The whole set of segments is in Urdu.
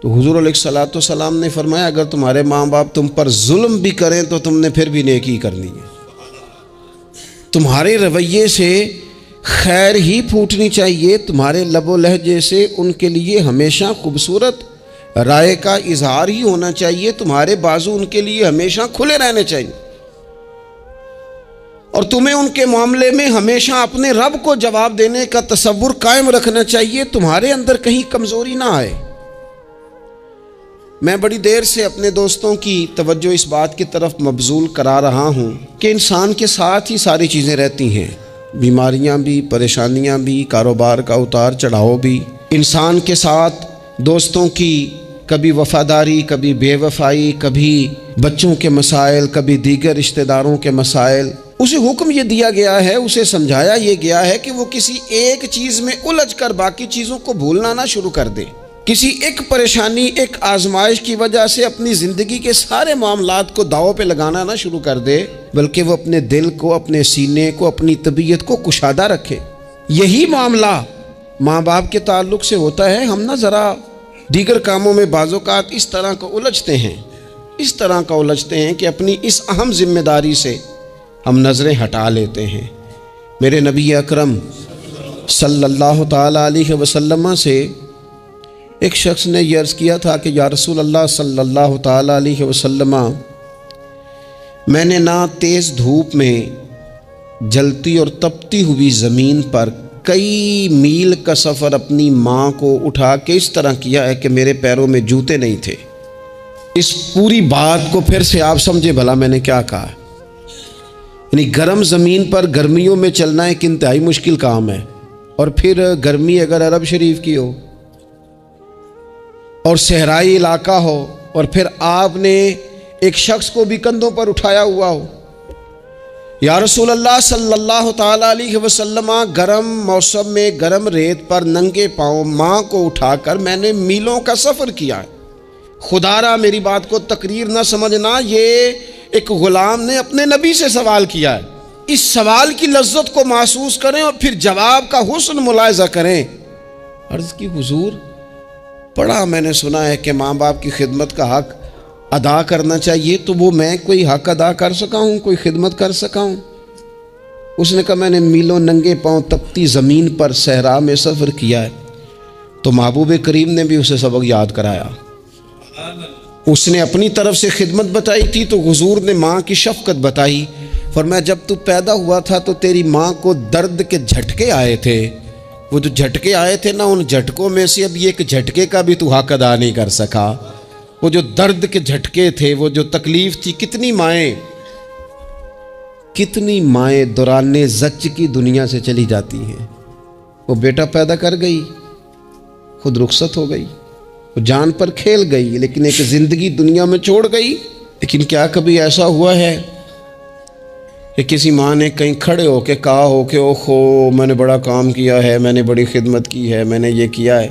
تو حضور علیہ الصلوۃ والسلام نے فرمایا اگر تمہارے ماں باپ تم پر ظلم بھی کریں تو تم نے پھر بھی نیکی کرنی ہے، تمہارے رویے سے خیر ہی پھوٹنی چاہیے، تمہارے لب و لہجے سے ان کے لیے ہمیشہ خوبصورت رائے کا اظہار ہی ہونا چاہیے، تمہارے بازو ان کے لیے ہمیشہ کھلے رہنے چاہیے، اور تمہیں ان کے معاملے میں ہمیشہ اپنے رب کو جواب دینے کا تصور قائم رکھنا چاہیے، تمہارے اندر کہیں کمزوری نہ آئے۔ میں بڑی دیر سے اپنے دوستوں کی توجہ اس بات کی طرف مبذول کرا رہا ہوں کہ انسان کے ساتھ ہی ساری چیزیں رہتی ہیں، بیماریاں بھی، پریشانیاں بھی، کاروبار کا اتار چڑھاؤ بھی، انسان کے ساتھ دوستوں کی کبھی وفاداری، کبھی بے وفائی، کبھی بچوں کے مسائل، کبھی دیگر رشتہ داروں کے مسائل۔ اسے حکم یہ دیا گیا ہے، اسے سمجھایا یہ گیا ہے کہ وہ کسی ایک چیز میں الجھ کر باقی چیزوں کو بھولنا نہ شروع کر دے، کسی ایک پریشانی، ایک آزمائش کی وجہ سے اپنی زندگی کے سارے معاملات کو داؤ پہ لگانا نہ شروع کر دے، بلکہ وہ اپنے دل کو، اپنے سینے کو، اپنی طبیعت کو کشادہ رکھے۔ یہی معاملہ ماں باپ کے تعلق سے ہوتا ہے۔ ہم نہ ذرا دیگر کاموں میں بعض اوقات اس طرح کا الجھتے ہیں کہ اپنی اس اہم ذمہ داری سے ہم نظریں ہٹا لیتے ہیں۔ میرے نبی اکرم صلی اللہ تعالی علیہ وسلم سے ایک شخص نے یہ عرض کیا تھا کہ یا رسول اللہ صلی اللہ تعالی علیہ وسلم، میں نے نہ تیز دھوپ میں جلتی اور تپتی ہوئی زمین پر کئی میل کا سفر اپنی ماں کو اٹھا کے اس طرح کیا ہے کہ میرے پیروں میں جوتے نہیں تھے۔ اس پوری بات کو پھر سے آپ سمجھے بھلا میں نے کیا کہا۔ یعنی گرم زمین پر گرمیوں میں چلنا ایک انتہائی مشکل کام ہے، اور پھر گرمی اگر عرب شریف کی ہو اور صحرائی علاقہ ہو، اور پھر آپ نے ایک شخص کو بھی کندھوں پر اٹھایا ہوا ہو۔ یا رسول اللہ صلی اللہ تعالی علیہ وسلم، گرم موسم میں گرم ریت پر ننگے پاؤں ماں کو اٹھا کر میں نے میلوں کا سفر کیا ہے۔ خدا را میری بات کو تقریر نہ سمجھنا، یہ ایک غلام نے اپنے نبی سے سوال کیا ہے۔ اس سوال کی لذت کو محسوس کریں اور پھر جواب کا حسن ملاحظہ کریں۔ عرض کی حضور، پڑھا میں نے سنا ہے کہ ماں باپ کی خدمت کا حق ادا کرنا چاہیے، تو وہ میں کوئی حق ادا کر سکا ہوں، کوئی خدمت کر سکا ہوں؟ اس نے کہا میں نے میلوں ننگے پاؤں تپتی زمین پر صحرا میں سفر کیا ہے۔ تو محبوب کریم نے بھی اسے سبق یاد کرایا۔ اس نے اپنی طرف سے خدمت بتائی تھی تو حضور نے ماں کی شفقت بتائی۔ فرمایا جب تو پیدا ہوا تھا تو تیری ماں کو درد کے جھٹکے آئے تھے، وہ جو جھٹکے آئے تھے نا، ان جھٹکوں میں سے اب یہ ایک جھٹکے کا بھی تو حق ادا نہیں کر سکا۔ وہ جو درد کے جھٹکے تھے، وہ جو تکلیف تھی، کتنی مائیں دوران زچ کی دنیا سے چلی جاتی ہیں۔ وہ بیٹا پیدا کر گئی، خود رخصت ہو گئی، وہ جان پر کھیل گئی، لیکن ایک زندگی دنیا میں چھوڑ گئی۔ لیکن کیا کبھی ایسا ہوا ہے کہ کسی ماں نے کہیں کھڑے ہو کے کہا ہو کہ اوہو میں نے بڑا کام کیا ہے، میں نے بڑی خدمت کی ہے، میں نے یہ کیا ہے،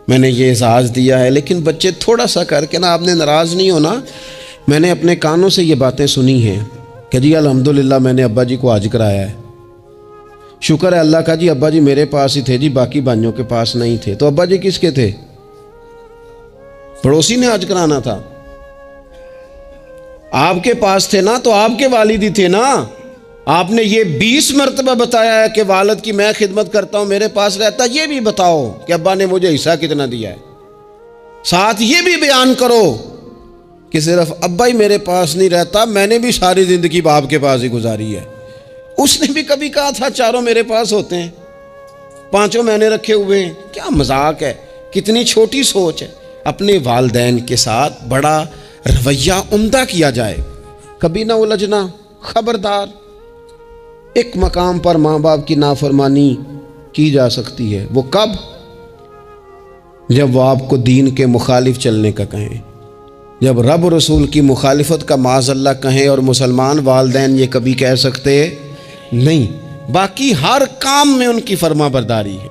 میں نے یہ اعزاز دیا ہے؟ لیکن بچے تھوڑا سا کر کے نا، آپ نے ناراض نہیں ہونا، میں نے اپنے کانوں سے یہ باتیں سنی ہیں کہ جی الحمدللہ میں نے ابا جی کو حج کرایا ہے، شکر ہے اللہ کا جی، ابا جی میرے پاس ہی تھے جی، باقی بھائیوں کے پاس نہیں تھے۔ تو ابا جی کس کے تھے؟ پڑوسی نے حج کرانا تھا، آپ کے پاس تھے نا، تو آپ کے والد ہی تھے نا۔ آپ نے یہ 20 مرتبہ بتایا ہے کہ والد کی میں خدمت کرتا ہوں، میرے پاس رہتا، یہ بھی بتاؤ کہ ابا نے مجھے حصہ کتنا دیا ہے۔ ساتھ یہ بھی بیان کرو کہ صرف ابا ہی میرے پاس نہیں رہتا، میں نے بھی ساری زندگی باپ کے پاس ہی گزاری ہے۔ اس نے بھی کبھی کہا تھا چاروں میرے پاس ہوتے ہیں، پانچوں میں نے رکھے ہوئے ہیں۔ کیا مذاق ہے، کتنی چھوٹی سوچ ہے۔ اپنے والدین کے ساتھ بڑا رویہ عمدہ کیا جائے، کبھی نہ الجھنا۔ خبردار، ایک مقام پر ماں باپ کی نافرمانی کی جا سکتی ہے، وہ کب؟ جب وہ آپ کو دین کے مخالف چلنے کا کہیں، جب رب رسول کی مخالفت کا معاذ اللہ کہیں، اور مسلمان والدین یہ کبھی کہہ سکتے نہیں۔ باقی ہر کام میں ان کی فرما برداری ہے،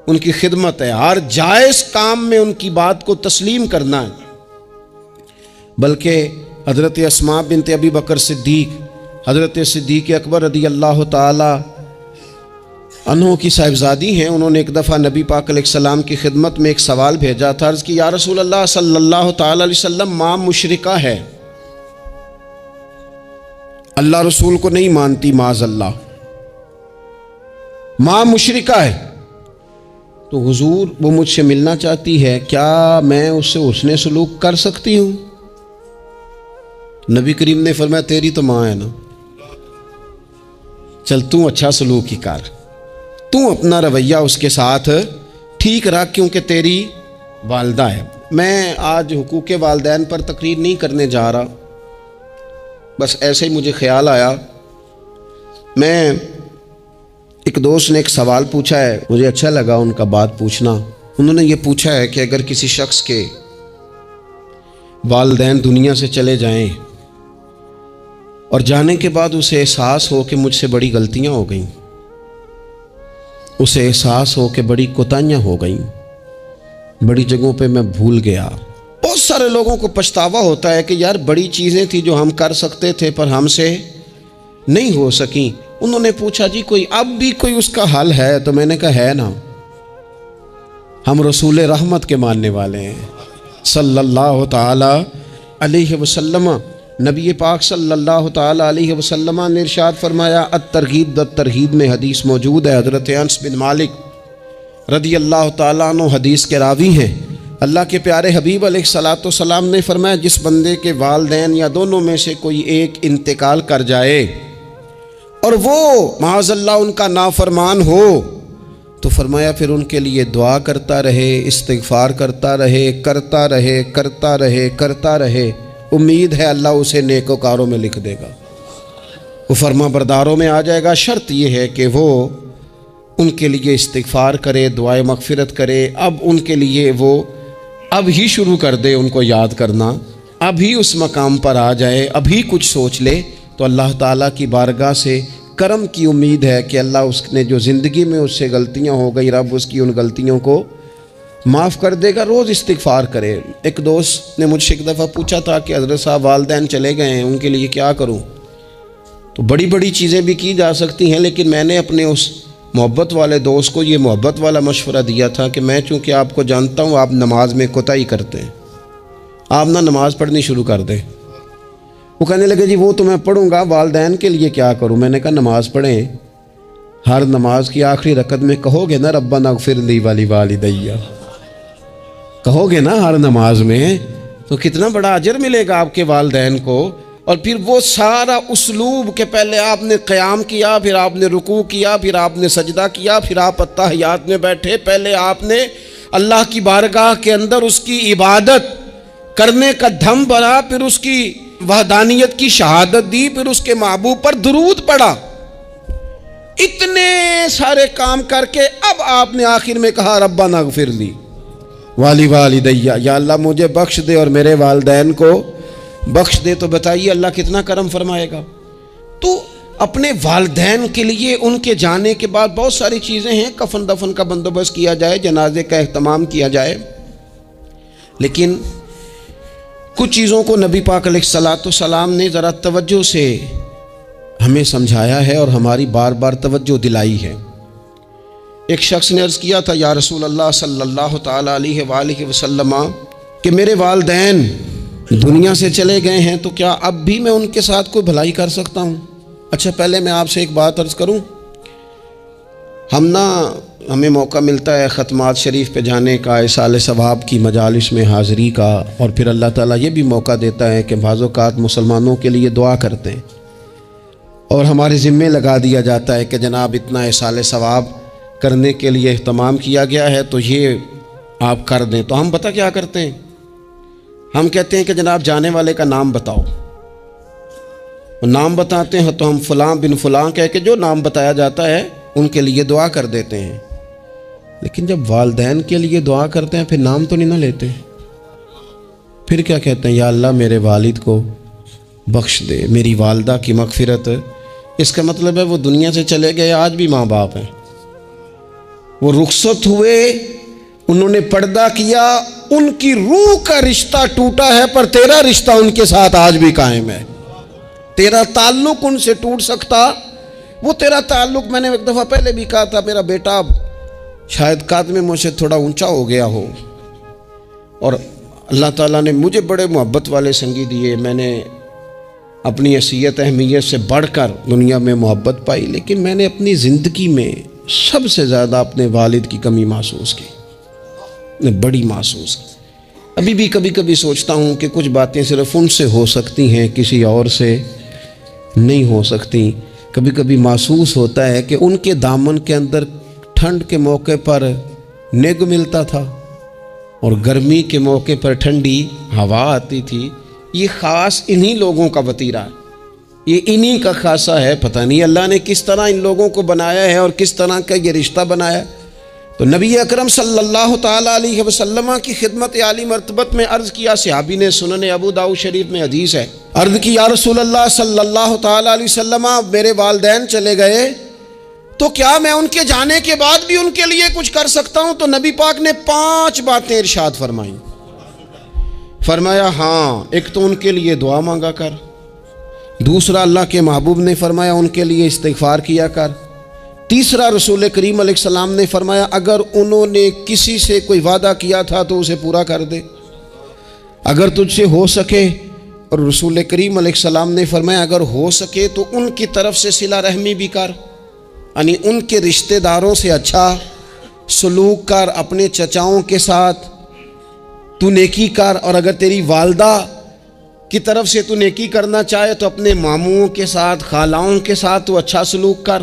ان کی خدمت ہے، ہر جائز کام میں ان کی بات کو تسلیم کرنا ہے۔ بلکہ حضرت اسماء بنت ابی بکر صدیق، حضرت صدیق اکبر رضی اللہ تعالی انہوں کی صاحبزادی ہیں، انہوں نے ایک دفعہ نبی پاک علیہ السلام کی خدمت میں ایک سوال بھیجا تھا، عرض کی یا رسول اللہ صلی اللہ تعالی علیہ وسلم ماں مشرکہ ہے، اللہ رسول کو نہیں مانتی، معاذ اللہ، ماں مشرکہ ہے، تو حضور وہ مجھ سے ملنا چاہتی ہے، کیا میں اس سے حسن سلوک کر سکتی ہوں؟ نبی کریم نے فرمایا تیری تو ماں ہے نا، چل تو اچھا سلوک ہی کر، تو اپنا رویہ اس کے ساتھ ٹھیک رکھ، کیونکہ تیری والدہ ہے۔ میں آج حقوق والدین پر تقریر نہیں کرنے جا رہا، بس ایسے ہی مجھے خیال آیا، میں ایک دوست نے ایک سوال پوچھا ہے، مجھے اچھا لگا ان کا بات پوچھنا۔ انہوں نے یہ پوچھا ہے کہ اگر کسی شخص کے والدین دنیا سے چلے جائیں اور جانے کے بعد اسے احساس ہو کہ مجھ سے بڑی غلطیاں ہو گئیں، اسے احساس ہو کہ بڑی کوتاہیاں ہو گئیں، بڑی جگہوں پہ میں بھول گیا۔ بہت سارے لوگوں کو پچھتاوا ہوتا ہے کہ یار بڑی چیزیں تھی جو ہم کر سکتے تھے پر ہم سے نہیں ہو سکیں۔ انہوں نے پوچھا جی کوئی اب بھی کوئی اس کا حل ہے؟ تو میں نے کہا ہے نا، ہم رسول رحمت کے ماننے والے ہیں صلی اللہ تعالی علیہ وسلم۔ نبی پاک صلی اللہ تعالی علیہ وسلم نے ارشاد فرمایا، الترغیب والترہیب میں حدیث موجود ہے، حضرت انس بن مالک رضی اللہ تعالیٰ عنہ حدیث کے راوی ہیں۔ اللہ کے پیارے حبیب علیہ الصلاۃ والسلام نے فرمایا جس بندے کے والدین یا دونوں میں سے کوئی ایک انتقال کر جائے اور وہ معاذ اللہ ان کا نافرمان ہو، تو فرمایا پھر ان کے لیے دعا کرتا رہے، استغفار کرتا رہے، کرتا رہے، کرتا رہے، کرتا رہے، امید ہے اللہ اسے نیکوکاروں میں لکھ دے گا، وہ فرما برداروں میں آ جائے گا۔ شرط یہ ہے کہ وہ ان کے لیے استغفار کرے، دعائے مغفرت کرے، اب ان کے لیے وہ اب ہی شروع کر دے ان کو یاد کرنا، اب ہی اس مقام پر آ جائے، اب ہی کچھ سوچ لے، تو اللہ تعالیٰ کی بارگاہ سے کرم کی امید ہے کہ اللہ اس نے جو زندگی میں اس سے غلطیاں ہو گئی، رب اس کی ان غلطیوں کو معاف کر دے گا۔ روز استغفار کرے۔ ایک دوست نے مجھ سے ایک دفعہ پوچھا تھا کہ حضرت صاحب والدین چلے گئے ہیں، ان کے لیے کیا کروں؟ تو بڑی بڑی چیزیں بھی کی جا سکتی ہیں، لیکن میں نے اپنے اس محبت والے دوست کو یہ محبت والا مشورہ دیا تھا کہ میں چونکہ آپ کو جانتا ہوں آپ نماز میں کوتاہی کرتے ہیں، آپ نہ نماز پڑھنی شروع کر دیں۔ وہ کہنے لگے جی وہ تو میں پڑھوں گا، والدین کے لیے کیا کروں؟ میں نے کہا نماز پڑھیں، ہر نماز کی آخری رکعت میں کہو گے نا ربنا اغفر لی ولی کہو گے نا ہر نماز میں، تو کتنا بڑا اجر ملے گا آپ کے والدین کو۔ اور پھر وہ سارا اسلوب کہ پہلے آپ نے قیام کیا، پھر آپ نے رکوع کیا، پھر آپ نے سجدہ کیا، پھر آپ اتحیات میں بیٹھے، پہلے آپ نے اللہ کی بارگاہ کے اندر اس کی عبادت کرنے کا دھم بھرا، پھر اس کی وحدانیت کی شہادت دی، پھر اس کے محبوب پر درود پڑھا، اتنے سارے کام کر کے اب آپ نے آخر میں کہا ربنا اغفر لی والی والدیہ، یا اللہ مجھے بخش دے اور میرے والدین کو بخش دے۔ تو بتائیے اللہ کتنا کرم فرمائے گا۔ تو اپنے والدین کے لیے ان کے جانے کے بعد بہت ساری چیزیں ہیں، کفن دفن کا بندوبست کیا جائے، جنازے کا اہتمام کیا جائے، لیکن کچھ چیزوں کو نبی پاک علیہ الصلاۃ والسلام نے ذرا توجہ سے ہمیں سمجھایا ہے اور ہماری بار بار توجہ دلائی ہے۔ ایک شخص نے عرض کیا تھا یا رسول اللہ صلی اللہ تعالی علیہ وآلہ وسلم کہ میرے والدین دنیا سے چلے گئے ہیں، تو کیا اب بھی میں ان کے ساتھ کوئی بھلائی کر سکتا ہوں؟ اچھا پہلے میں آپ سے ایک بات عرض کروں، ہمیں موقع ملتا ہے ختمات شریف پہ جانے کا، ایصال ثواب کی مجالس میں حاضری کا، اور پھر اللہ تعالیٰ یہ بھی موقع دیتا ہے کہ بعض اوقات مسلمانوں کے لیے دعا کرتے ہیں اور ہمارے ذمے لگا دیا جاتا ہے کہ جناب اتنا ایصال ثواب کرنے کے لیے اہتمام کیا گیا ہے تو یہ آپ کر دیں۔ تو ہم پتہ کیا کرتے ہیں، ہم کہتے ہیں کہ جناب جانے والے کا نام بتاؤ، نام بتاتے ہیں تو ہم فلاں بن فلاں کہہ کے جو نام بتایا جاتا ہے ان کے لیے دعا کر دیتے ہیں، لیکن جب والدین کے لیے دعا کرتے ہیں پھر نام تو نہیں نہ لیتے، پھر کیا کہتے ہیں یا اللہ میرے والد کو بخش دے، میری والدہ کی مغفرت۔ اس کا مطلب ہے وہ دنیا سے چلے گئے، آج بھی ماں باپ ہیں، وہ رخصت ہوئے، انہوں نے پردہ کیا، ان کی روح کا رشتہ ٹوٹا ہے، پر تیرا رشتہ ان کے ساتھ آج بھی قائم ہے، تیرا تعلق ان سے ٹوٹ سکتا وہ تیرا تعلق، میں نے ایک دفعہ پہلے بھی کہا تھا، میرا بیٹا شاید قد میں مجھ سے تھوڑا اونچا ہو گیا ہو، اور اللہ تعالیٰ نے مجھے بڑے محبت والے سنگی دیے، میں نے اپنی حیثیت اہمیت سے بڑھ کر دنیا میں محبت پائی، لیکن میں نے اپنی زندگی میں سب سے زیادہ اپنے والد کی کمی محسوس کی، بڑی محسوس کی۔ ابھی بھی کبھی کبھی سوچتا ہوں کہ کچھ باتیں صرف ان سے ہو سکتی ہیں، کسی اور سے نہیں ہو سکتی۔ کبھی کبھی محسوس ہوتا ہے کہ ان کے دامن کے اندر ٹھنڈ کے موقع پر نگ ملتا تھا اور گرمی کے موقع پر ٹھنڈی ہوا آتی تھی۔ یہ خاص انہی لوگوں کا وطیرہ ہے، یہ انہی کا خاصہ ہے۔ پتہ نہیں اللہ نے کس طرح ان لوگوں کو بنایا ہے اور کس طرح کا یہ رشتہ بنایا ہے۔ تو نبی اکرم صلی اللہ تعالیٰ علیہ وسلم کی خدمت عالی مرتبت میں عرض کیا، صحابی نے، سنن ابو داؤد شریف میں حدیث ہے، عرض کی یا رسول اللہ صلی اللہ تعالیٰ علیہ وسلم، میرے والدین چلے گئے تو کیا میں ان کے جانے کے بعد بھی ان کے لیے کچھ کر سکتا ہوں؟ تو نبی پاک نے 5 باتیں ارشاد فرمائیں۔ فرمایا ہاں، ایک تو ان کے لیے دعا مانگا کر، دوسرا اللہ کے محبوب نے فرمایا ان کے لیے استغفار کیا کر، تیسرا رسول کریم علیہ السلام نے فرمایا اگر انہوں نے کسی سے کوئی وعدہ کیا تھا تو اسے پورا کر دے، اگر تجھ سے ہو سکے، اور رسول کریم علیہ السلام نے فرمایا اگر ہو سکے تو ان کی طرف سے صلہ رحمی بھی کر، یعنی ان کے رشتہ داروں سے اچھا سلوک کر، اپنے چچاؤں کے ساتھ تو نیکی کر، اور اگر تیری والدہ کی طرف سے تو نیکی کرنا چاہے تو اپنے ماموں کے ساتھ، خالاؤں کے ساتھ تو اچھا سلوک کر،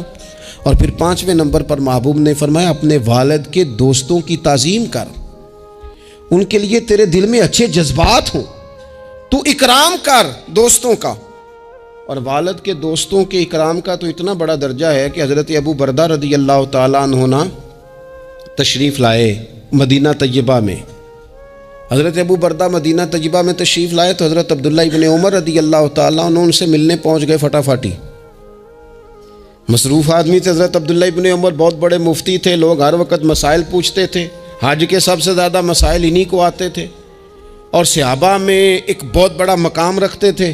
اور پھر 5ویں نمبر پر محبوب نے فرمایا اپنے والد کے دوستوں کی تعظیم کر، ان کے لیے تیرے دل میں اچھے جذبات ہوں، تو اکرام کر دوستوں کا۔ اور والد کے دوستوں کے اکرام کا تو اتنا بڑا درجہ ہے کہ حضرت ابو بردہ رضی اللہ تعالیٰ عنہ تشریف لائے مدینہ طیبہ میں۔ حضرت ابو بردہ مدینہ طیبہ میں تشریف لائے تو حضرت عبداللہ ابن عمر رضی اللہ تعالیٰ عنہ ان سے ملنے پہنچ گئے فٹافٹی۔ مصروف آدمی تھے حضرت عبداللہ ابن عمر، بہت بڑے مفتی تھے، لوگ ہر وقت مسائل پوچھتے تھے، حج کے سب سے زیادہ مسائل انہی کو آتے تھے، اور صحابہ میں ایک بہت بڑا مقام رکھتے تھے۔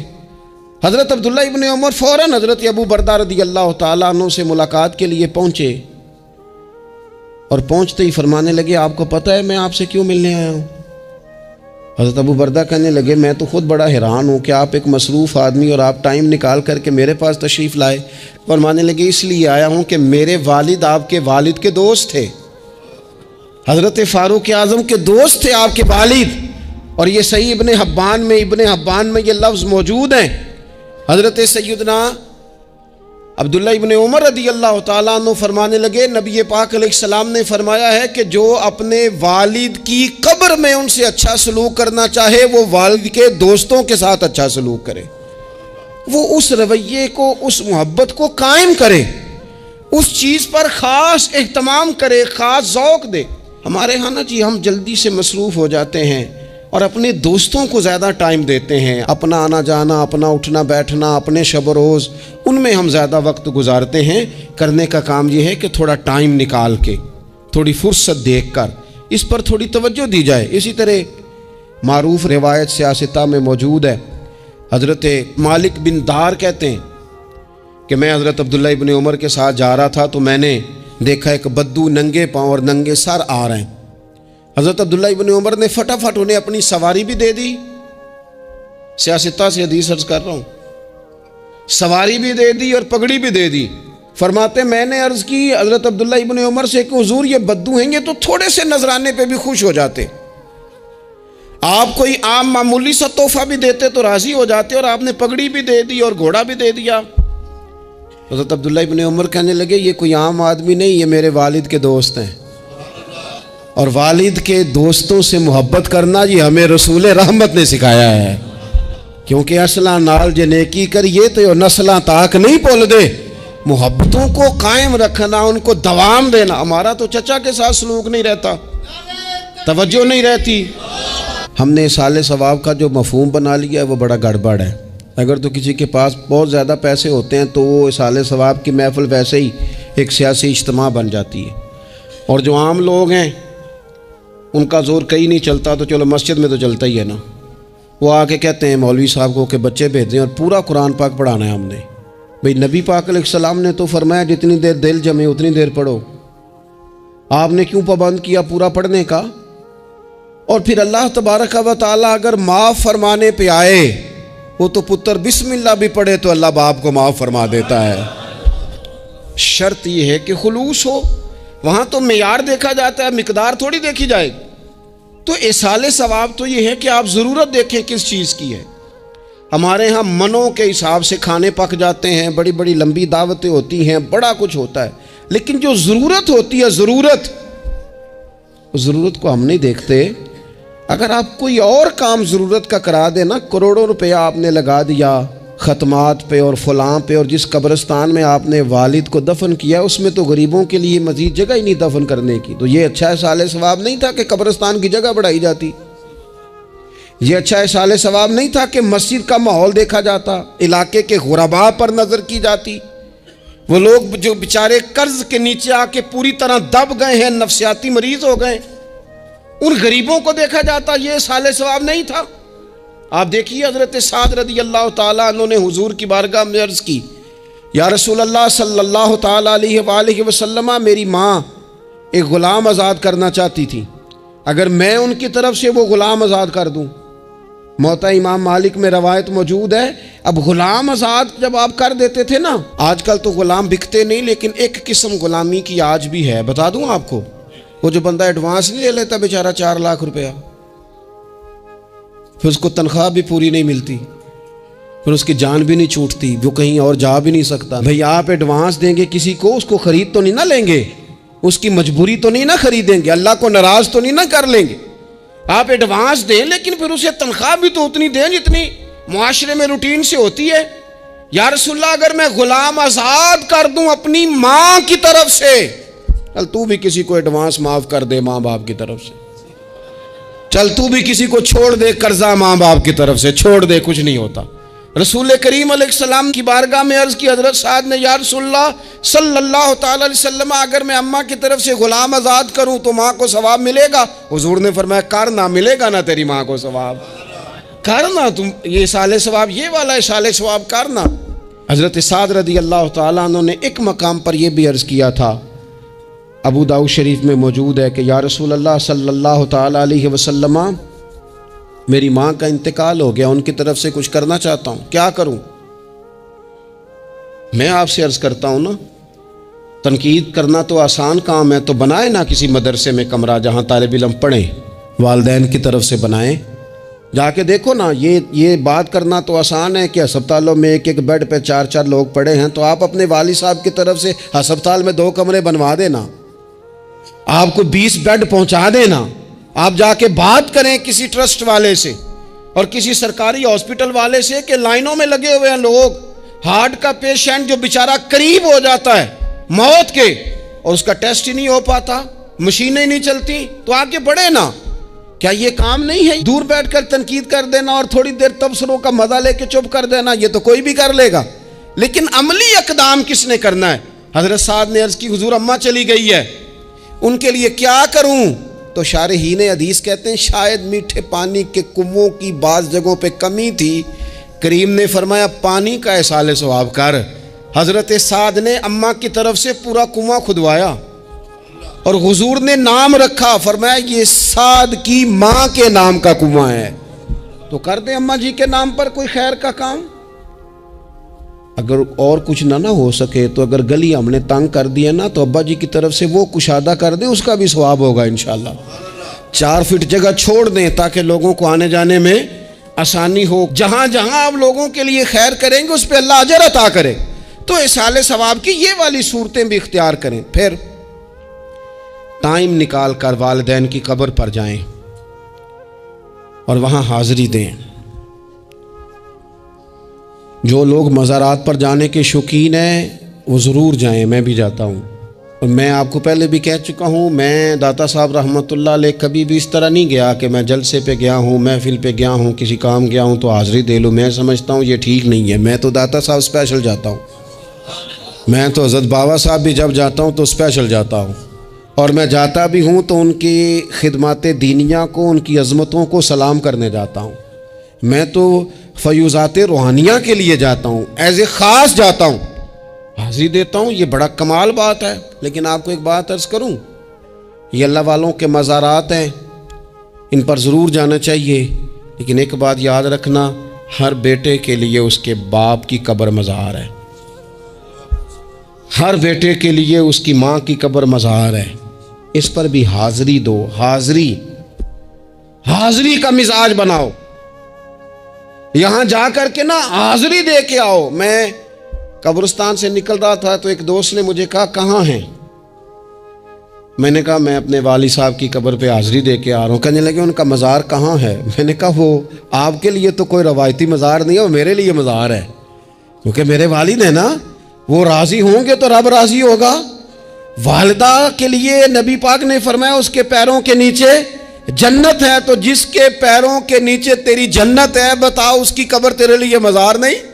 حضرت عبداللہ ابن عمر فوراً حضرت ابو بردہ رضی اللہ تعالیٰ عنہ سے ملاقات کے لیے پہنچے، اور پہنچتے ہی فرمانے لگے آپ کو پتہ ہے میں آپ سے کیوں ملنے آیا ہوں؟ حضرت ابو بردہ کہنے لگے میں تو خود بڑا حیران ہوں کہ آپ ایک مصروف آدمی اور آپ ٹائم نکال کر کے میرے پاس تشریف لائے۔ فرمانے لگے اس لیے آیا ہوں کہ میرے والد آپ کے والد کے دوست تھے، حضرت فاروق اعظم کے دوست تھے آپ کے والد، اور یہ صحیح ابن حبان میں یہ لفظ موجود ہیں۔ حضرت سیدنا عبداللہ ابن عمر رضی اللہ تعالیٰ عنہ فرمانے لگے نبی پاک علیہ السلام نے فرمایا ہے کہ جو اپنے والد کی قبر میں ان سے اچھا سلوک کرنا چاہے وہ والد کے دوستوں کے ساتھ اچھا سلوک کرے، وہ اس رویے کو، اس محبت کو قائم کرے، اس چیز پر خاص اہتمام کرے، خاص ذوق دے۔ ہمارے ہاں نا جی ہم جلدی سے مصروف ہو جاتے ہیں اور اپنے دوستوں کو زیادہ ٹائم دیتے ہیں، اپنا آنا جانا، اپنا اٹھنا بیٹھنا، اپنے شب و روز ان میں ہم زیادہ وقت گزارتے ہیں۔ کرنے کا کام یہ ہے کہ تھوڑا ٹائم نکال کے، تھوڑی فرصت دیکھ کر اس پر تھوڑی توجہ دی جائے۔ اسی طرح معروف روایت سیاستہ میں موجود ہے، حضرت مالک بن دار کہتے ہیں کہ میں حضرت عبداللہ ابن عمر کے ساتھ جا رہا تھا تو میں نے دیکھا ایک بدو ننگے پاؤں اور ننگے سر آ رہے ہیں۔ حضرت عبداللہ ابن عمر نے فٹافٹ انہیں اپنی سواری بھی دے دی، سیاستہ سے حدیث عرض کر رہا ہوں، سواری بھی دے دی اور پگڑی بھی دے دی۔ فرماتے میں نے عرض کی حضرت عبداللہ ابن عمر سے کہ حضور یہ بدو ہیں، یہ تو تھوڑے سے نذرانے پہ بھی خوش ہو جاتے، آپ کوئی عام معمولی سا تحفہ بھی دیتے تو راضی ہو جاتے، اور آپ نے پگڑی بھی دے دی اور گھوڑا بھی دے دیا۔ حضرت عبداللہ ابن عمر کہنے لگے یہ کوئی عام آدمی نہیں، یہ میرے والد کے دوست ہیں، اور والد کے دوستوں سے محبت کرنا یہ ہمیں رسول رحمت نے سکھایا ہے، کیونکہ اصلاں نال جے نیکی کریے تو نسلاں تاک نہیں بھول دے۔ محبتوں کو قائم رکھنا، ان کو دوام دینا۔ ہمارا تو چچا کے ساتھ سلوک نہیں رہتا، توجہ نہیں رہتی۔ ہم نے اصالِ ثواب کا جو مفہوم بنا لیا ہے وہ بڑا گڑبڑ ہے۔ اگر تو کسی کے پاس بہت زیادہ پیسے ہوتے ہیں تو وہ اصالِ ثواب کی محفل ویسے ہی ایک سیاسی اجتماع بن جاتی ہے، اور جو عام لوگ ہیں ان کا زور کہیں نہیں چلتا تو چلو مسجد میں تو چلتا ہی ہے نا، وہ آ کے کہتے ہیں مولوی صاحب کو کہ بچے بھیج دیں اور پورا قرآن پاک پڑھانا ہے ہم نے، بھئی نبی پاک علیہ السلام نے تو فرمایا جتنی دیر دل جمے اتنی دیر پڑھو، آپ نے کیوں پابند کیا پورا پڑھنے کا؟ اور پھر اللہ تبارک و تعالیٰ اگر معاف فرمانے پہ آئے، وہ تو پتر بسم اللہ بھی پڑھے تو اللہ باپ کو معاف فرما دیتا ہے۔ شرط یہ ہے کہ خلوص ہو، وہاں تو معیار دیکھا جاتا ہے، مقدار تھوڑی دیکھی جائے گی۔ تو ایصال ثواب تو یہ ہے کہ آپ ضرورت دیکھیں کس چیز کی ہے۔ ہمارے ہاں منوں کے حساب سے کھانے پک جاتے ہیں، بڑی بڑی لمبی دعوتیں ہوتی ہیں، بڑا کچھ ہوتا ہے، لیکن جو ضرورت ہوتی ہے، ضرورت کو ہم نہیں دیکھتے۔ اگر آپ کوئی اور کام ضرورت کا کرا دیں نا، کروڑوں روپیہ آپ نے لگا دیا ختمات پہ اور فلاں پہ، اور جس قبرستان میں آپ نے والد کو دفن کیا اس میں تو غریبوں کے لیے مزید جگہ ہی نہیں دفن کرنے کی، تو یہ اچھا ایصال ثواب نہیں تھا کہ قبرستان کی جگہ بڑھائی جاتی؟ یہ اچھا ایصال ثواب نہیں تھا کہ مسجد کا ماحول دیکھا جاتا، علاقے کے غرباء پر نظر کی جاتی؟ وہ لوگ جو بیچارے قرض کے نیچے آ کے پوری طرح دب گئے ہیں، نفسیاتی مریض ہو گئے، ان غریبوں کو دیکھا جاتا، یہ ایصال ثواب نہیں تھا؟ آپ دیکھیے حضرت سعد رضی اللہ تعالیٰ عنہ نے حضور کی بارگاہ میں عرض کی، یا رسول اللہ صلی اللہ تعالیٰ علیہ وآلہ وسلم، میری ماں ایک غلام آزاد کرنا چاہتی تھی، اگر میں ان کی طرف سے وہ غلام آزاد کر دوں۔ موطا امام مالک میں روایت موجود ہے، اب غلام آزاد جب آپ کر دیتے تھے نا، آج کل تو غلام بکتے نہیں، لیکن ایک قسم غلامی کی آج بھی ہے، بتا دوں آپ کو، وہ جو بندہ ایڈوانس نہیں لے لیتا بیچارہ 4 لاکھ روپیہ، پھر اس کو تنخواہ بھی پوری نہیں ملتی، پھر اس کی جان بھی نہیں چھوٹتی، وہ کہیں اور جا بھی نہیں سکتا۔ بھئی آپ ایڈوانس دیں گے کسی کو، اس کو خرید تو نہیں نہ لیں گے، اس کی مجبوری تو نہیں نہ خریدیں گے، اللہ کو ناراض تو نہیں نہ کر لیں گے۔ آپ ایڈوانس دیں لیکن پھر اسے تنخواہ بھی تو اتنی دیں جتنی معاشرے میں روٹین سے ہوتی ہے۔ یا رسول اللہ اگر میں غلام آزاد کر دوں اپنی ماں کی طرف سے، چل تو بھی کسی کو ایڈوانس معاف کر دے ماں باپ کی طرف سے، چل تو بھی کسی کو چھوڑ دے قرضہ ماں باپ کی طرف سے چھوڑ دے، کچھ نہیں ہوتا۔ رسول کریم علیہ السلام کی بارگاہ میں عرض کی حضرت سعد نے، یا رسول اللہ صلی اللہ تعالی علیہ وسلم، اگر میں اماں کی طرف سے غلام آزاد کروں تو ماں کو ثواب ملے گا؟ حضور نے فرمایا کرنا، ملے گا نا تیری ماں کو ثواب، کرنا تم یہ ایصال ثواب، یہ والا ایصال ثواب کرنا۔ حضرت سعد رضی اللہ تعالیٰ عنہ نے ایک مقام پر یہ بھی عرض کیا تھا، ابو داؤد شریف میں موجود ہے کہ یا رسول اللہ صلی اللہ تعالیٰ علیہ وسلم، میری ماں کا انتقال ہو گیا، ان کی طرف سے کچھ کرنا چاہتا ہوں، کیا کروں؟ میں آپ سے عرض کرتا ہوں نا، تنقید کرنا تو آسان کام ہے، تو بنائے نا کسی مدرسے میں کمرہ جہاں طالب علم پڑھیں، والدین کی طرف سے بنائیں، جا کے دیکھو نا، یہ بات کرنا تو آسان ہے کہ ہسپتالوں میں ایک بیڈ پہ 4 لوگ پڑے ہیں، تو آپ اپنے والد صاحب کی طرف سے ہسپتال میں 2 کمرے بنوا دینا، آپ کو 20 بیڈ پہنچا دینا، آپ جا کے بات کریں کسی ٹرسٹ والے سے اور کسی سرکاری ہاسپٹل والے سے کہ لائنوں میں لگے ہوئے ہیں لوگ، ہارٹ کا پیشنٹ جو بیچارہ قریب ہو جاتا ہے موت کے اور اس کا ٹیسٹ ہی نہیں ہو پاتا، مشینیں نہیں چلتی، تو آگے بڑھے نا۔ کیا یہ کام نہیں ہے دور بیٹھ کر تنقید کر دینا اور تھوڑی دیر تبصروں کا مزہ لے کے چپ کر دینا؟ یہ تو کوئی بھی کر لے گا، لیکن عملی اقدام کس نے کرنا ہے؟ حضرت سعد نے عرض کی، حضور اماں چلی گئی ہے، ان کے لیے کیا کروں؟ تو شارحین حدیث کہتے ہیں شاید میٹھے پانی کے کنووں کی بعض جگہوں پہ کمی تھی، کریم نے فرمایا پانی کا ایصال ثواب کر۔ حضرت سعد نے اماں کی طرف سے پورا کنواں کھدوایا اور حضور نے نام رکھا، فرمایا یہ سعد کی ماں کے نام کا کنواں ہے، تو کر دیں اماں جی کے نام پر کوئی خیر کا کام۔ اگر اور کچھ نہ ہو سکے تو اگر گلی ہم نے تنگ کر دیا نا تو ابا جی کی طرف سے وہ کشادہ کر دیں، اس کا بھی ثواب ہوگا انشاءاللہ۔ 4 فٹ جگہ چھوڑ دیں تاکہ لوگوں کو آنے جانے میں آسانی ہو، جہاں جہاں آپ لوگوں کے لیے خیر کریں گے اس پہ اللہ اجر عطا کرے۔ تو ایصال ثواب کی یہ والی صورتیں بھی اختیار کریں۔ پھر ٹائم نکال کر والدین کی قبر پر جائیں اور وہاں حاضری دیں۔ جو لوگ مزارات پر جانے کے شوقین ہیں وہ ضرور جائیں، میں بھی جاتا ہوں، اور میں آپ کو پہلے بھی کہہ چکا ہوں، میں داتا صاحب رحمۃ اللہ علیہ کبھی بھی اس طرح نہیں گیا کہ میں جلسے پہ گیا ہوں، محفل پہ گیا ہوں، کسی کام گیا ہوں تو حاضری دے لوں۔ میں سمجھتا ہوں یہ ٹھیک نہیں ہے، میں تو داتا صاحب اسپیشل جاتا ہوں، میں تو حضرت بابا صاحب بھی جب جاتا ہوں تو اسپیشل جاتا ہوں، اور میں جاتا بھی ہوں تو ان کی خدمات دینیہ کو، ان کی عظمتوں کو سلام کرنے جاتا ہوں۔ میں تو فیوزات روحانیہ کے لیے جاتا ہوں، ایز اے خاص جاتا ہوں۔ حاضری دیتا ہوں، یہ بڑا کمال بات ہے۔ لیکن آپ کو ایک بات عرض کروں، یہ اللہ والوں کے مزارات ہیں، ان پر ضرور جانا چاہیے، لیکن ایک بات یاد رکھنا، ہر بیٹے کے لیے اس کے باپ کی قبر مزار ہے، ہر بیٹے کے لیے اس کی ماں کی قبر مزار ہے، اس پر بھی حاضری دو۔ حاضری کا مزاج بناؤ، یہاں جا کر کے نا حاضری دے کے آؤ۔ میں قبرستان سے نکل رہا تھا تو ایک دوست نے مجھے کہا کہاں ہیں؟ میں نے کہا میں اپنے والد صاحب کی قبر پہ حاضری دے کے آ رہا ہوں۔ کہنے لگے ان کا مزار کہاں ہے؟ میں نے کہا وہ آپ کے لیے تو کوئی روایتی مزار نہیں ہے، وہ میرے لیے مزار ہے، کیونکہ میرے والد ہیں نا، وہ راضی ہوں گے تو رب راضی ہوگا۔ والدہ کے لیے نبی پاک نے فرمایا اس کے پیروں کے نیچے جنت ہے، تو جس کے پیروں کے نیچے تیری جنت ہے، بتاؤ اس کی قبر تیرے لیے مزار نہیں؟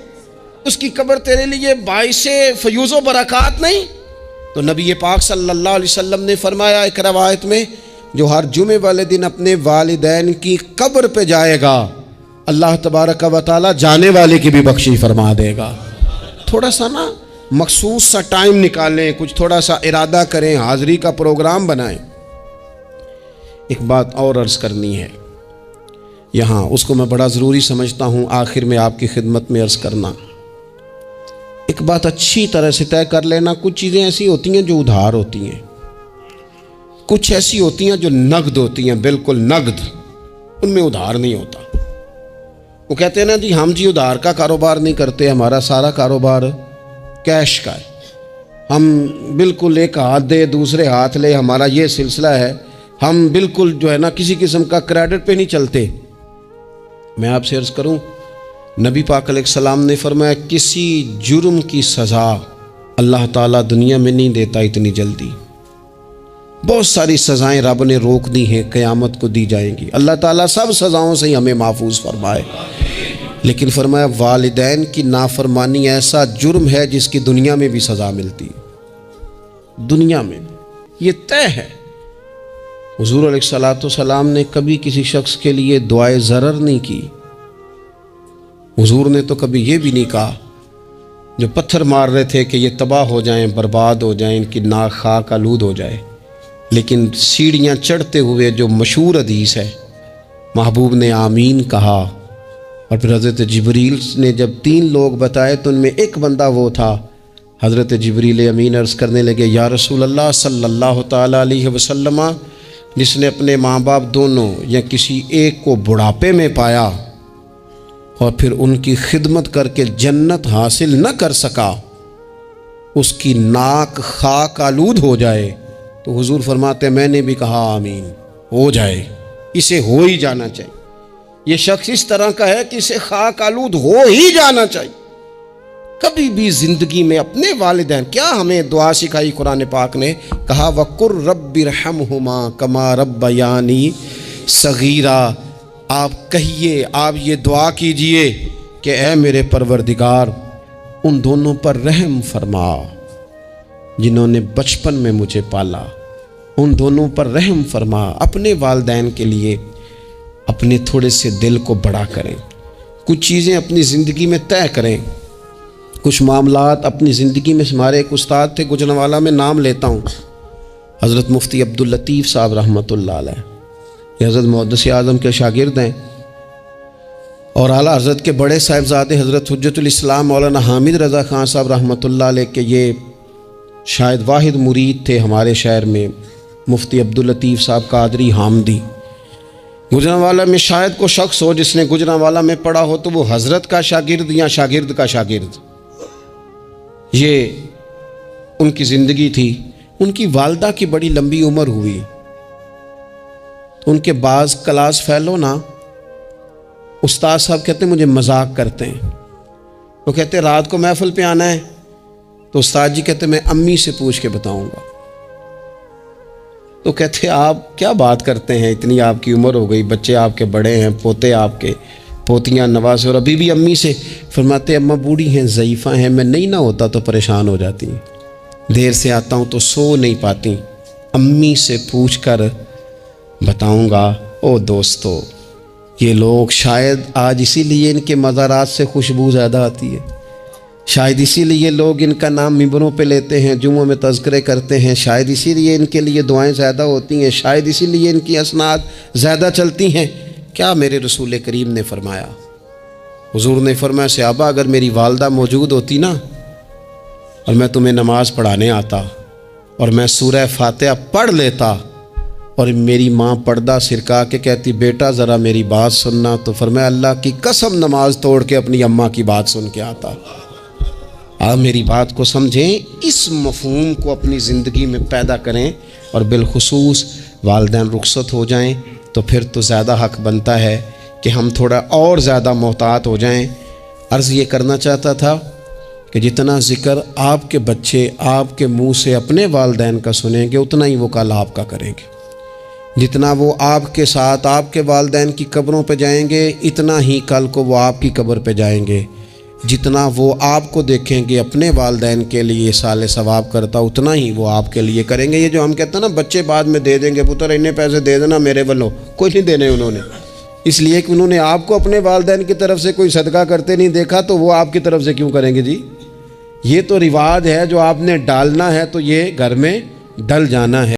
اس کی قبر تیرے لیے باعث فیوز و برکات نہیں؟ تو نبی پاک صلی اللہ علیہ وسلم نے فرمایا ایک روایت میں، جو ہر جمعے والے دن اپنے والدین کی قبر پہ جائے گا، اللہ تبارک و تعالی جانے والے کی بھی بخشش فرما دے گا۔ تھوڑا سا نا مخصوص سا ٹائم نکالیں، کچھ تھوڑا سا ارادہ کریں، حاضری کا پروگرام بنائیں۔ ایک بات اور عرض کرنی ہے یہاں، اس کو میں بڑا ضروری سمجھتا ہوں آخر میں آپ کی خدمت میں عرض کرنا۔ ایک بات اچھی طرح سے طے کر لینا، کچھ چیزیں ایسی ہوتی ہیں جو ادھار ہوتی ہیں، کچھ ایسی ہوتی ہیں جو نقد ہوتی ہیں، بالکل نقد، ان میں ادھار نہیں ہوتا۔ وہ کہتے ہیں نا جی ہم جی ادھار کا کاروبار نہیں کرتے، ہمارا سارا کاروبار کیش کا ہے، ہم بالکل ایک ہاتھ دے دوسرے ہاتھ لے، ہمارا یہ سلسلہ ہے، ہم بالکل جو ہے نا کسی قسم کا کریڈٹ پہ نہیں چلتے۔ میں آپ سے عرض کروں، نبی پاک علیہ السلام نے فرمایا کسی جرم کی سزا اللہ تعالیٰ دنیا میں نہیں دیتا اتنی جلدی، بہت ساری سزائیں رب نے روک دی ہیں، قیامت کو دی جائیں گی۔ اللہ تعالیٰ سب سزاؤں سے ہمیں محفوظ فرمائے، لیکن فرمایا والدین کی نافرمانی ایسا جرم ہے جس کی دنیا میں بھی سزا ملتی ہے، دنیا میں یہ طے ہے۔ حضور علیہ السلام نے کبھی کسی شخص کے لیے دعائے ضرر نہیں کی، حضور نے تو کبھی یہ بھی نہیں کہا، جو پتھر مار رہے تھے کہ یہ تباہ ہو جائیں، برباد ہو جائیں، ان کی ناک خاک آلود ہو جائے، لیکن سیڑھیاں چڑھتے ہوئے جو مشہور حدیث ہے، محبوب نے آمین کہا، اور پھر حضرت جبریل نے جب 3 لوگ بتائے تو ان میں ایک بندہ وہ تھا، حضرت جبریل امین عرض کرنے لگے یا رسول اللہ صلی اللہ تعالیٰ علیہ وسلم، جس نے اپنے ماں باپ دونوں یا کسی ایک کو بڑھاپے میں پایا اور پھر ان کی خدمت کر کے جنت حاصل نہ کر سکا، اس کی ناک خاک آلود ہو جائے، تو حضور فرماتے میں نے بھی کہا آمین، ہو جائے، اسے ہو ہی جانا چاہیے، یہ شخص اس طرح کا ہے کہ اسے خاک آلود ہو ہی جانا چاہیے۔ کبھی بھی زندگی میں اپنے والدین، کیا ہمیں دعا سکھائی قرآن پاک نے، کہا وَقُلْ رَبِّ ارْحَمْهُمَا كَمَا رَبَّيَانِي صَغِيرًا، آپ کہیے، آپ یہ دعا کیجئے کہ اے میرے پروردگار ان دونوں پر رحم فرما جنہوں نے بچپن میں مجھے پالا، ان دونوں پر رحم فرما۔ اپنے والدین کے لیے اپنے تھوڑے سے دل کو بڑا کریں، کچھ چیزیں اپنی زندگی میں طے کریں، کچھ معاملات اپنی زندگی میں۔ ہمارے ایک استاد تھے گجرانوالہ میں، نام لیتا ہوں، حضرت مفتی عبداللطیف صاحب رحمۃ اللہ علیہ، یہ حضرت محدث اعظم کے شاگرد ہیں، اور اعلیٰ حضرت کے بڑے صاحبزادے حضرت حجت الاسلام مولانا حامد رضا خان صاحب رحمۃ اللہ علیہ کے یہ شاید واحد مرید تھے ہمارے شہر میں، مفتی عبداللطیف صاحب قادری حامدی۔ گجرانوالہ میں شاید کو شخص ہو جس نے گجرانوالہ میں پڑھا ہو تو وہ حضرت کا شاگرد یا شاگرد کا شاگرد، یہ ان کی زندگی تھی۔ ان کی والدہ کی بڑی لمبی عمر ہوئی، ان کے بعض کلاس فیلو نا استاد صاحب کہتے ہیں مجھے مذاق کرتے ہیں، وہ کہتے رات کو محفل پہ آنا ہے تو استاد جی کہتے میں امی سے پوچھ کے بتاؤں گا، تو کہتے آپ کیا بات کرتے ہیں، اتنی آپ کی عمر ہو گئی، بچے آپ کے بڑے ہیں، پوتے آپ کے، پوتیاں نوازے، اور ابھی بھی امی سے۔ فرماتے اماں بوڑھی ہیں، ضعیفہ ہیں، میں نہیں نہ ہوتا تو پریشان ہو جاتی ہیں، دیر سے آتا ہوں تو سو نہیں پاتی، امی سے پوچھ کر بتاؤں گا۔ او دوستو، یہ لوگ شاید آج اسی لیے ان کے مزارات سے خوشبو زیادہ آتی ہے، شاید اسی لیے لوگ ان کا نام ممبروں پہ لیتے ہیں، جمعوں میں تذکرے کرتے ہیں، شاید اسی لیے ان کے لیے دعائیں زیادہ ہوتی ہیں، شاید اسی لیے ان کی اسناد زیادہ چلتی ہیں۔ کیا میرے رسول کریم نے فرمایا؟ حضور نے فرمایا صحابہ اگر میری والدہ موجود ہوتی نا اور میں تمہیں نماز پڑھانے آتا اور میں سورہ فاتحہ پڑھ لیتا اور میری ماں پردہ سرکا کے کہتی بیٹا ذرا میری بات سننا، تو فرمایا اللہ کی قسم نماز توڑ کے اپنی اماں کی بات سن کے آتا۔ آپ میری بات کو سمجھیں، اس مفہوم کو اپنی زندگی میں پیدا کریں، اور بالخصوص والدین رخصت ہو جائیں تو پھر تو زیادہ حق بنتا ہے کہ ہم تھوڑا اور زیادہ محتاط ہو جائیں۔ عرض یہ کرنا چاہتا تھا کہ جتنا ذکر آپ کے بچے آپ کے منہ سے اپنے والدین کا سنیں گے اتنا ہی وہ کل آپ کا کریں گے، جتنا وہ آپ کے ساتھ آپ کے والدین کی قبروں پہ جائیں گے اتنا ہی کل کو وہ آپ کی قبر پہ جائیں گے، جتنا وہ آپ کو دیکھیں گے اپنے والدین کے لیے سال ثواب کرتا اتنا ہی وہ آپ کے لیے کریں گے۔ یہ جو ہم کہتے ہیں نا بچے بعد میں دے دیں گے، پتر اتنے پیسے دے دینا میرے والوں، کوئی نہیں دینے انہوں نے، اس لیے کہ انہوں نے آپ کو اپنے والدین کی طرف سے کوئی صدقہ کرتے نہیں دیکھا، تو وہ آپ کی طرف سے کیوں کریں گے جی؟ یہ تو رواج ہے جو آپ نے ڈالنا ہے تو یہ گھر میں ڈل جانا ہے۔